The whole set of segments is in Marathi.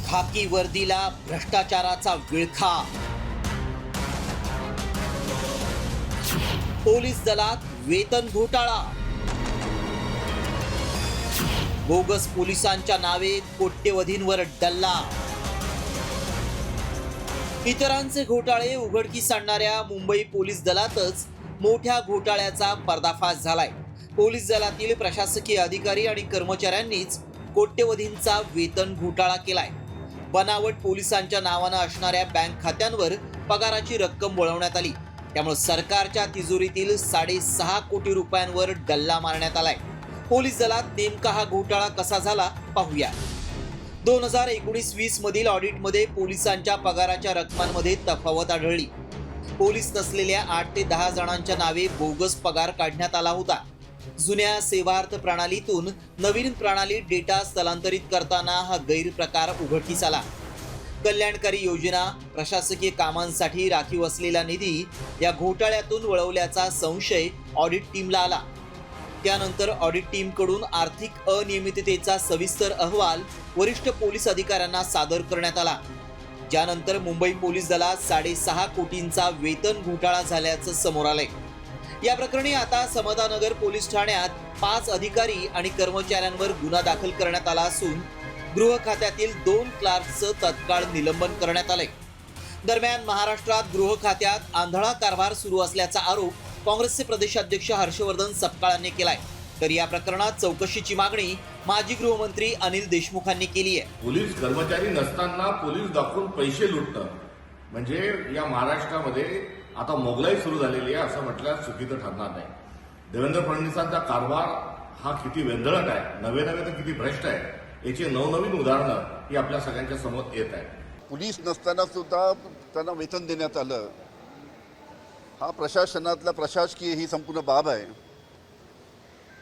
खाकी वर्दीला भ्रष्टाचाराचा विळखा। पोलीस दलात वेतन घोटाळा। बोगस पोलिसांच्या नावे कोट्यवधींवर डल्ला। इतरांचे घोटाळे उघडकीस आणणाऱ्या मुंबई पोलीस दलातच मोठ्या घोटाळ्याचा पर्दाफाश झालाय। पोलीस दलातील प्रशासकीय अधिकारी आणि कर्मचाऱ्यांनीच कोट्यवधींचा वेतन घोटाळा केलाय। बनावट पोलिसांच्या नावाने असणाऱ्या बँक खात्यांवर पगाराची रक्कम वळवण्यात आली। त्यामुळे सरकारच्या तिजोरीतील 6.5 कोटी रुपयांवर डल्ला मारण्यात आलाय। पोलीस दलात नेमका हा घोटाळा कसा झाला पाहूया। 2019-20 मधील ऑडिटमध्ये पोलिसांच्या पगाराच्या रकमांमध्ये तफावत आढळली। पोलीस नसलेल्या 8 ते 10 जणांच्या नावे बोगस पगार काढण्यात आला होता। जुन्या सेवार्थ प्रणालीतून नवीन प्रणालीत डेटा स्थलांतरित करताना हा गैरप्रकार उघडकीस आला। कल्याणकारी योजना, प्रशासकीय कामांसाठी राखीव असलेला निधी या घोटाळ्यातून वळवल्याचा संशय ऑडिट टीमला आला। त्यानंतर ऑडिट टीमकडून आर्थिक अनियमिततेचा सविस्तर अहवाल वरिष्ठ पोलीस अधिकाऱ्यांना सादर करण्यात आला। ज्यानंतर मुंबई पोलीस दलात 6.5 कोटींचा वेतन घोटाळा झाल्याचं समोर आलंय। या प्रकरणी आता समतानगर पोलीस ठाण्यात 5 अधिकारी आणि कर्मचाऱ्यांवर गुन्हा दाखल करण्यात आला असून गृह खात्यातील 2 क्लार्कचं तत्काळ निलंबन करण्यात आलंय। दरम्यान महाराष्ट्रात गृह खात्यात आंधळा कारभार सुरू असल्याचा आरोप काँग्रेसचे प्रदेशाध्यक्ष हर्षवर्धन सपकाळांनी केलाय। तर या प्रकरणात चौकशीची मागणी माजी गृहमंत्री अनिल देशमुखांनी केली आहे। पोलीस कर्मचारी नसताना पोलीस दाखवून पैसे लुटणं म्हणजे या महाराष्ट्रामध्ये आता मोगलाई सुरू झालेली आहे असं म्हटल्यास चुकीचं ठरणार नाही। देवेंद्र फडणवीसांचा कारभार हा किती वेंधळट आहे, नवे तर किती भ्रष्ट आहे, याची नवनवीन उदाहरणं ही आपल्या सगळ्यांच्या समोर येत आहे। पोलीस नसताना सुद्धा त्यांना वेतन देण्यात आलं, हा प्रशासनातला प्रशासकीय ही संपूर्ण बाब आहे।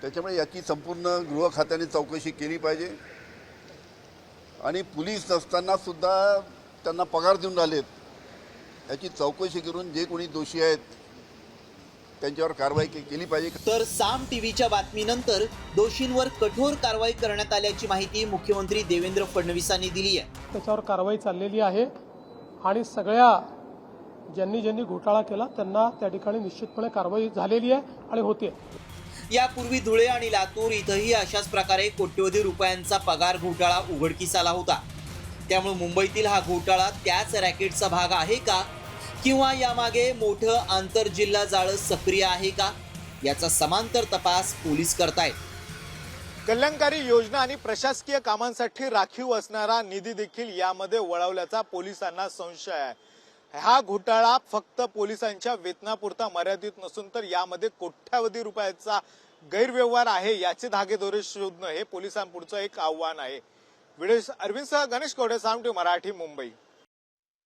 त्याच्यामुळे याची संपूर्ण गृह खात्याने चौकशी केली पाहिजे आणि पोलीस नसताना सुद्धा त्यांना पगार देऊन राहिलेत, याची चौकशी करून जे कोणी दोषी आहेत त्यांच्यावर कारवाई केली पाहिजे। तर साम टीव्हीच्या बातमीनंतर दोषींवर कठोर कारवाई करण्यात आल्याची माहिती मुख्यमंत्री देवेंद्र फडणवीसांनी दिली आहे। त्याच्यावर कारवाई चाललेली आहे आणि सगळ्या ज्यांनी घोटाळा केला त्यांना त्या ठिकाणी निश्चितपणे कारवाई झालेली आहे आणि होते। यापूर्वी धुळे आणि लातूर इथंही अशाच प्रकारे कोट्यवधी रुपयांचा पगार घोटाळा उघडकीस आला होता। त्यामुळे मुंबईतील हा घोटाळा त्याच रॅकेटचा भाग आहे का, किंवा यामागे मोठं आंतरजिल्हा जाळं सक्रिय आहे का, याचा समांतर तपास पोलीस करतायत। कल्याणकारी योजना आणि प्रशासकीय कामांसाठी राखीव असणारा निधी देखील यामध्ये वळवल्याचा पोलिसांना संशय आहे। हा घोटाळा फक्त पोलिसांच्या वेतनापुरता मर्यादित नसून तर यामध्ये कोट्यावधी रुपयाचा गैरव्यवहार आहे, याचे धागेदोरे शोधणं हे पोलिसांपुढचं एक आव्हान आहे। व्हिडिओ अरविंदसह गणेश कवडे, साम टीव्ही मराठी, मुंबई।